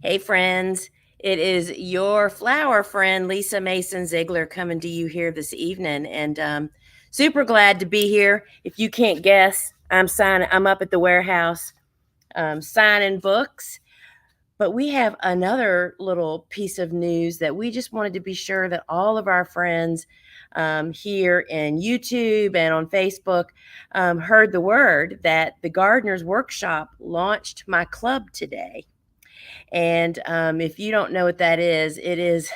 Hey, friends. It is your flower friend, Lisa Mason Ziegler, coming to you here this evening. And super glad to be here. If you can't guess, I'm up at the warehouse signing books. But we have another little piece of news that we just wanted to be sure that all of our friends here in YouTube and on Facebook heard the word that the Gardeners Workshop launched my club today. And if you don't know what that is,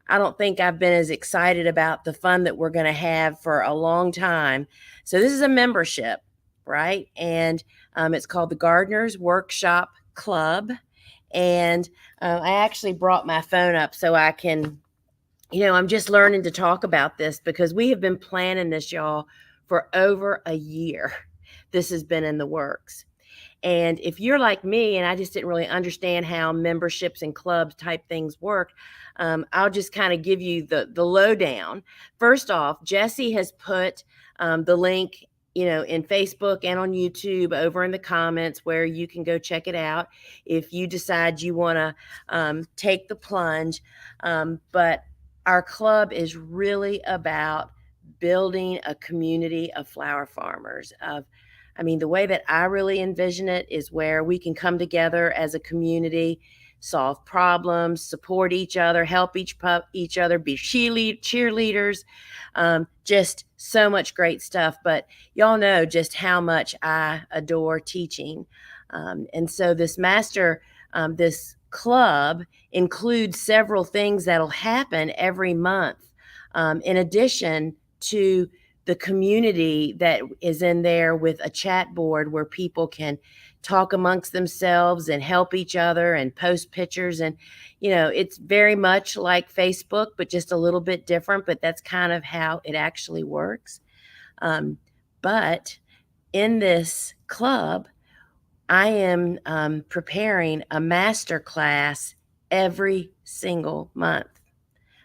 I don't think I've been as excited about the fun that we're going to have for a long time. So, this is a membership, right? And it's called the Gardeners Workshop Club. And I actually brought my phone up so I can, I'm just learning to talk about this because we have been planning this, y'all, for over a year. This has been in the works. And if you're like me and I just didn't really understand how memberships and clubs type things work, I'll just kind of give you the lowdown. First off, Jesse has put the link, in Facebook and on YouTube over in the comments where you can go check it out if you decide you want to take the plunge. But our club is really about building a community of flower farmers, the way that I really envision it is where we can come together as a community, solve problems, support each other, help each other, be cheerleaders, just so much great stuff. But y'all know just how much I adore teaching. And so this club includes several things that'll happen every month, in addition to the community that is in there with a chat board where people can talk amongst themselves and help each other and post pictures. And, it's very much like Facebook, but just a little bit different. But that's kind of how it actually works. But in this club, I am preparing a master class every single month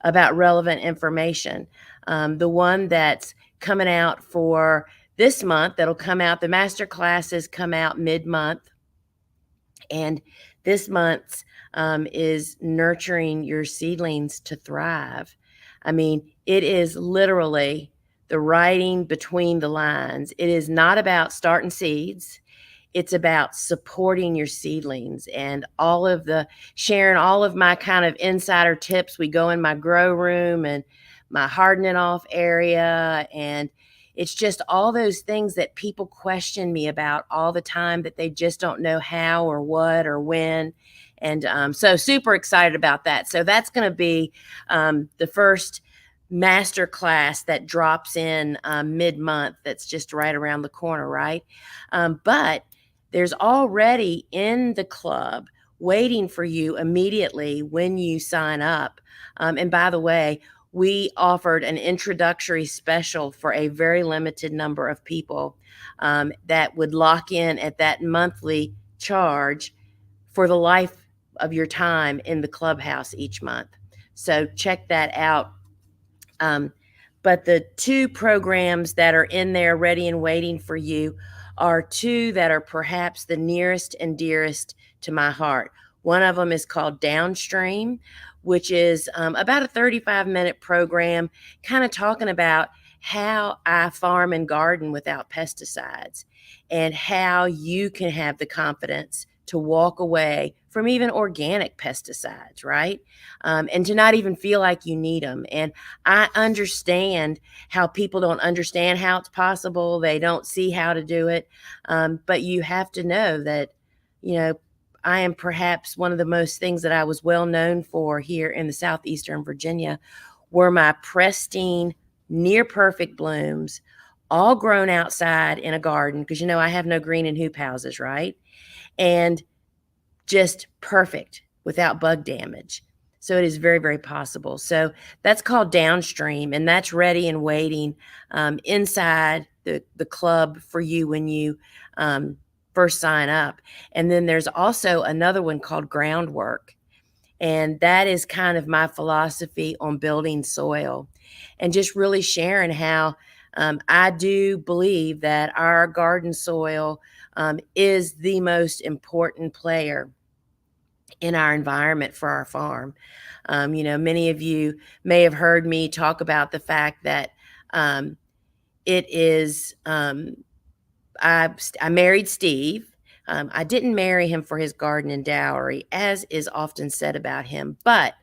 about relevant information. The one that's coming out for this month, the master classes come out mid-month. And this month's is nurturing your seedlings to thrive. It is literally the writing between the lines. It is not about starting seeds. It's about supporting your seedlings and sharing all of my kind of insider tips. We go in my grow room and my hardening off area, and it's just all those things that people question me about all the time that they just don't know how or what or when. And so super excited about that. So that's going to be the first master class that drops in mid-month. That's just right around the corner, right? But there's already in the club waiting for you immediately when you sign up. And by the way, we offered an introductory special for a very limited number of people that would lock in at that monthly charge for the life of your time in the clubhouse each month. So check that out. But the two programs that are in there ready and waiting for you are two that are perhaps the nearest and dearest to my heart. One of them is called Downstream, which is about a 35-minute program, kind of talking about how I farm and garden without pesticides and how you can have the confidence to walk away from even organic pesticides, right? And to not even feel like you need them. And I understand how people don't understand how it's possible. They don't see how to do it. But you have to know that, I am perhaps one of the most things that I was well known for here in the southeastern Virginia were my pristine, near perfect blooms, all grown outside in a garden. Because, I have no green and hoop houses, right? And just perfect without bug damage. So it is very, very possible. So that's called Downstream, and that's ready and waiting inside the club for you when you first sign up. And then there's also another one called Groundwork. And that is kind of my philosophy on building soil and just really sharing how I do believe that our garden soil is the most important player in our environment for our farm. Many of you may have heard me talk about the fact that it is, I married Steve. I didn't marry him for his garden and dowry, as is often said about him, but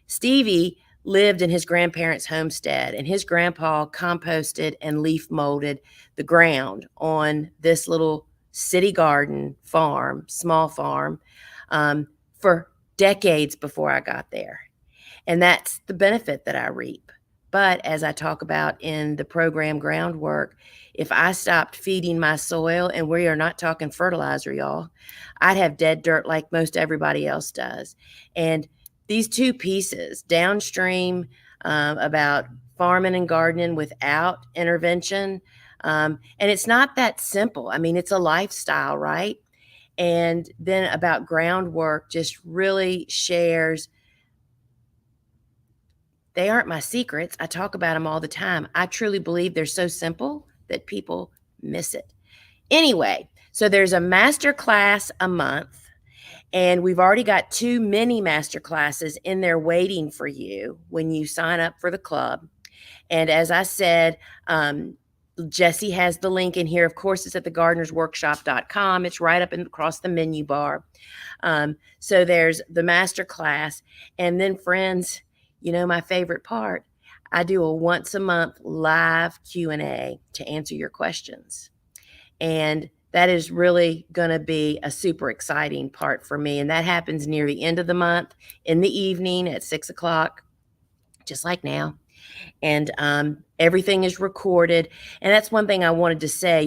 Stevie lived in his grandparents' homestead, and his grandpa composted and leaf molded the ground on this little city garden farm, small farm, for decades before I got there. And that's the benefit that I reap. But as I talk about in the program Groundwork, if I stopped feeding my soil, and we are not talking fertilizer, y'all, I'd have dead dirt like most everybody else does. And these two pieces downstream, about farming and gardening without intervention, and it's not that simple. I mean, it's a lifestyle, right? And then about Groundwork just really shares, they aren't my secrets. I talk about them all the time. I truly believe they're so simple that people miss it. Anyway, so there's a master class a month, and we've already got 2 mini master classes in there waiting for you when you sign up for the club. And as I said, Jesse has the link in here. Of course, it's at thegardenersworkshop.com. It's right up across the menu bar. So there's the master class. And then, friends, my favorite part, I do a once a month live Q&A to answer your questions. And that is really going to be a super exciting part for me. And that happens near the end of the month in the evening at 6:00, just like now. And everything is recorded. And that's one thing I wanted to say.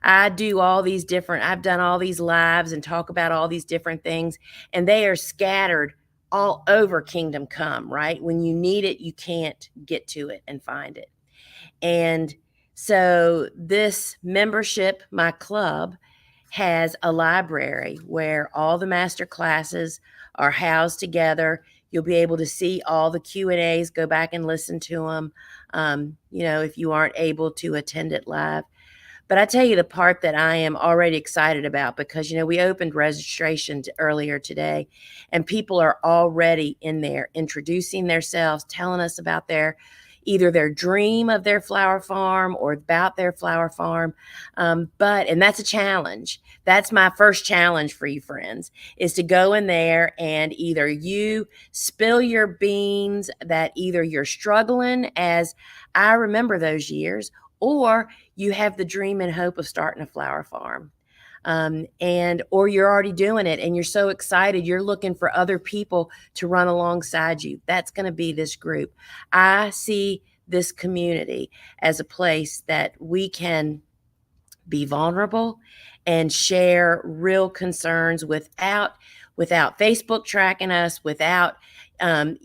I do all these different, I've done all these lives and talk about all these different things, and they are scattered all over Kingdom Come, right? When you need it, you can't get to it and find it. And so this membership, my club, has a library where all the master classes are housed together. You'll be able to see all the Q&As, go back and listen to them, if you aren't able to attend it live. But I tell you the part that I am already excited about, because, we opened registration earlier today, and people are already in there introducing themselves, telling us about either their dream of their flower farm or about their flower farm. And that's a challenge. That's my first challenge for you, friends, is to go in there and either you spill your beans that either you're struggling, as I remember those years, or you have the dream and hope of starting a flower farm. Or you're already doing it and you're so excited, you're looking for other people to run alongside you. That's going to be this group. I see this community as a place that we can be vulnerable and share real concerns without Facebook tracking us, without, not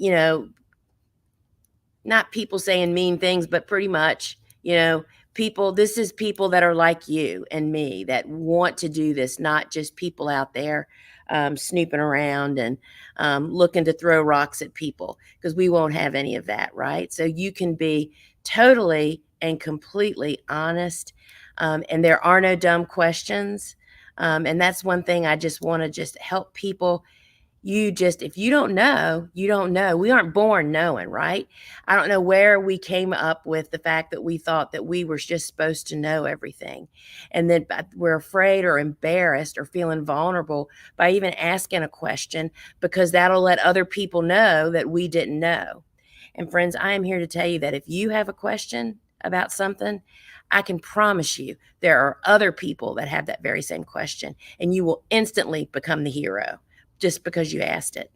people saying mean things, but pretty much, this is people that are like you and me that want to do this, not just people out there snooping around and looking to throw rocks at people, because we won't have any of that, right? So you can be totally and completely honest, and there are no dumb questions. And that's one thing I just want to help people. If you don't know, you don't know. We aren't born knowing, right? I don't know where we came up with the fact that we thought that we were just supposed to know everything. And then we're afraid or embarrassed or feeling vulnerable by even asking a question, because that'll let other people know that we didn't know. And friends, I am here to tell you that if you have a question about something, I can promise you there are other people that have that very same question, and you will instantly become the hero just because you asked it.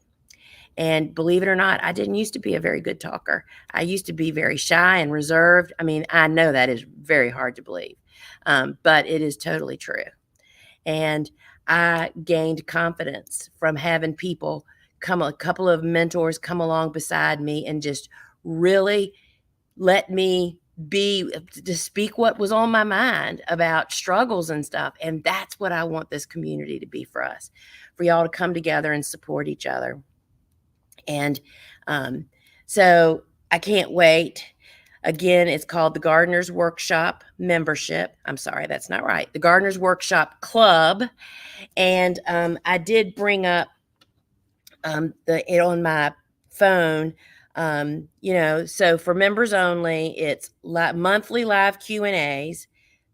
And believe it or not, I didn't used to be a very good talker. I used to be very shy and reserved. I mean, I know that is very hard to believe, but it is totally true. And I gained confidence from having people a couple of mentors come along beside me and just really let me to speak what was on my mind about struggles and stuff. And that's what I want this community to be for us, for y'all to come together and support each other. And so I can't wait. Again, it's called the Gardeners Workshop membership. I'm sorry, that's not right. The Gardeners Workshop Club. And I did bring up it on my phone. So for members only, it's monthly live Q&As,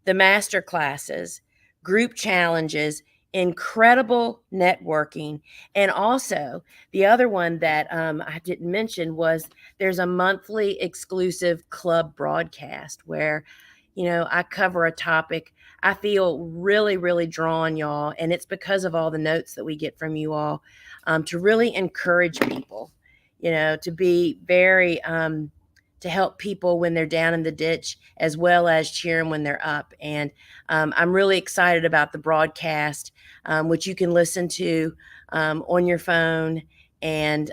the master classes, group challenges, incredible networking, and also the other one that I didn't mention was there's a monthly exclusive club broadcast where I cover a topic I feel really, really drawn, y'all, and it's because of all the notes that we get from you all, to really encourage people, to be very, to help people when they're down in the ditch, as well as cheer them when they're up. And I'm really excited about the broadcast, which you can listen to on your phone. And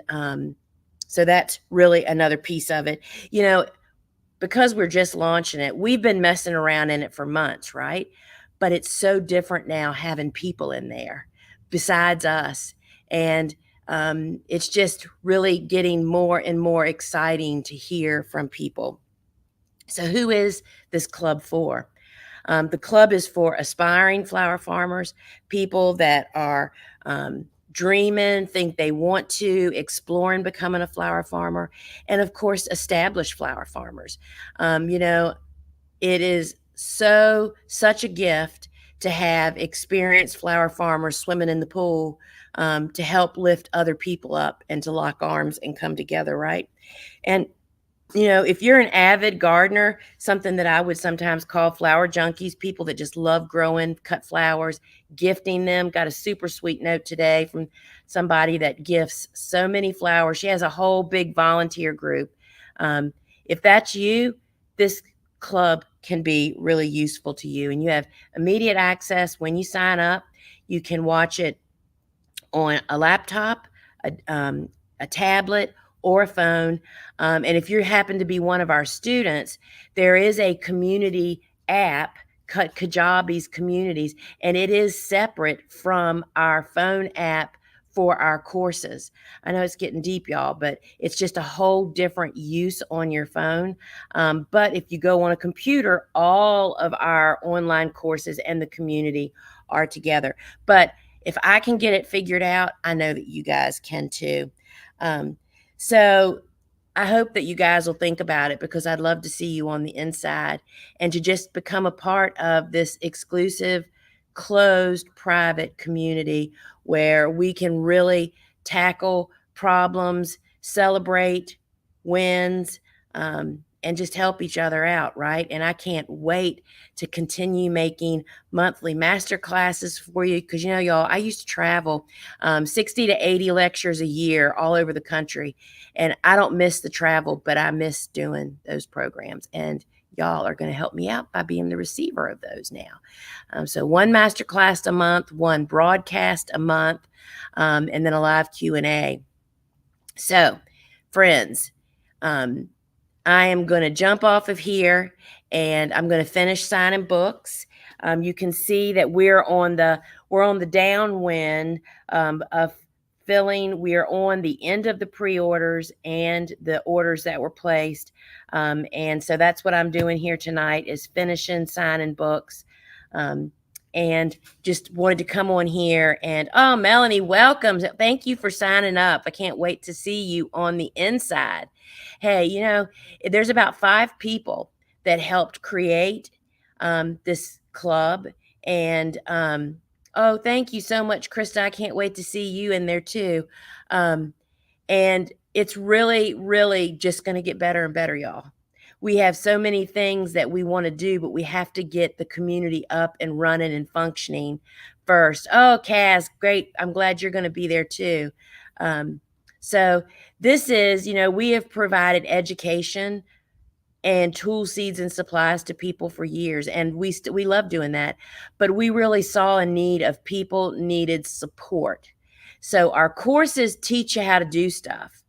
so that's really another piece of it. Because we're just launching it, we've been messing around in it for months, right? But it's so different now having people in there besides us. And it's just really getting more and more exciting to hear from people. So, who is this club for? The club is for aspiring flower farmers, people that are dreaming, think they want to, exploring becoming a flower farmer, and of course, established flower farmers. It is such a gift to have experienced flower farmers swimming in the pool, to help lift other people up and to lock arms and come together, right? And if you're an avid gardener, something that I would sometimes call flower junkies, people that just love growing, cut flowers, gifting them. Got a super sweet note today from somebody that gifts so many flowers. She has a whole big volunteer group. If that's you, this club can be really useful to you. And you have immediate access when you sign up. You can watch it on a laptop, a tablet, or a phone. And if you happen to be one of our students, there is a community app, Kajabi's Communities, and it is separate from our phone app for our courses. I know it's getting deep, y'all, but it's just a whole different use on your phone. But if you go on a computer, all of our online courses and the community are together. But if I can get it figured out, I know that you guys can too. So I hope that you guys will think about it, because I'd love to see you on the inside and to just become a part of this exclusive, closed, private community where we can really tackle problems, celebrate wins, and just help each other out, right? And I can't wait to continue making monthly master classes for you, because y'all, I used to travel 60 to 80 lectures a year all over the country, and I don't miss the travel, but I miss doing those programs. And y'all are going to help me out by being the receiver of those now. So one master class a month, one broadcast a month, and then a live Q&A. So, friends, I am going to jump off of here, and I'm going to finish signing books. You can see that we're on the downwind of filling. We are on the end of the pre-orders and the orders that were placed. And so that's what I'm doing here tonight, is finishing signing books. And just wanted to come on here and, oh, Melanie, welcome. Thank you for signing up. I can't wait to see you on the inside. Hey, there's about 5 people that helped create this club. And oh, thank you so much, Krista. I can't wait to see you in there too. And it's really, really just going to get better and better, y'all. We have so many things that we want to do, but we have to get the community up and running and functioning first. Oh, Kaz, great. I'm glad you're going to be there too. So this is, we have provided education and tool, seeds, and supplies to people for years, and we love doing that. But we really saw a need of people needed support. So our courses teach you how to do stuff.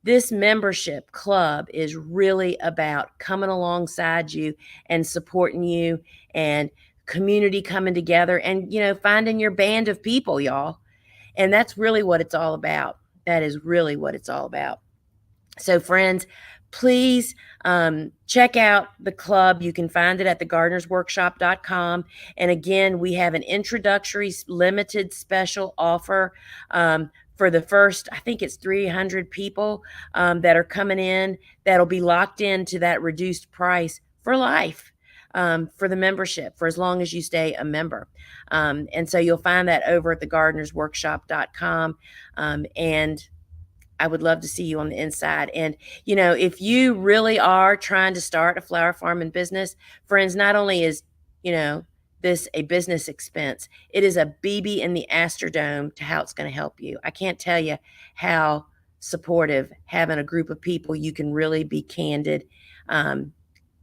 This membership club is really about coming alongside you and supporting you, and community coming together, and finding your band of people, y'all. And that's really what it's all about. That is really what it's all about. So, friends, please check out the club. You can find it at thegardenersworkshop.com. And again, we have an introductory limited special offer for the first, I think it's 300 people that are coming in, that'll be locked into that reduced price for life. For the membership, for as long as you stay a member. And so you'll find that over at thegardenersworkshop.com. And I would love to see you on the inside. And, if you really are trying to start a flower farming business, friends, not only is, this a business expense, it is a BB in the Astrodome to how it's going to help you. I can't tell you how supportive having a group of people you can really be candid.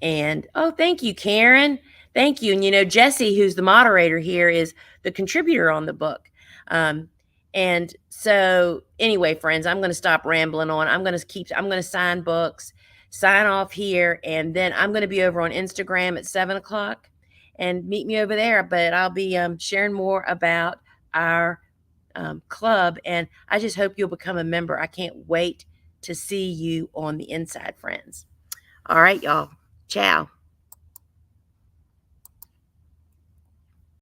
And oh, thank you, Karen. Thank you. And Jesse, who's the moderator here, is the contributor on the book. And so anyway, friends, I'm going to stop rambling on. I'm going to sign books, sign off here, and then I'm going to be over on Instagram at 7:00 and meet me over there. But I'll be sharing more about our club, and I just hope you'll become a member. I can't wait to see you on the inside, friends. All right, y'all. Ciao.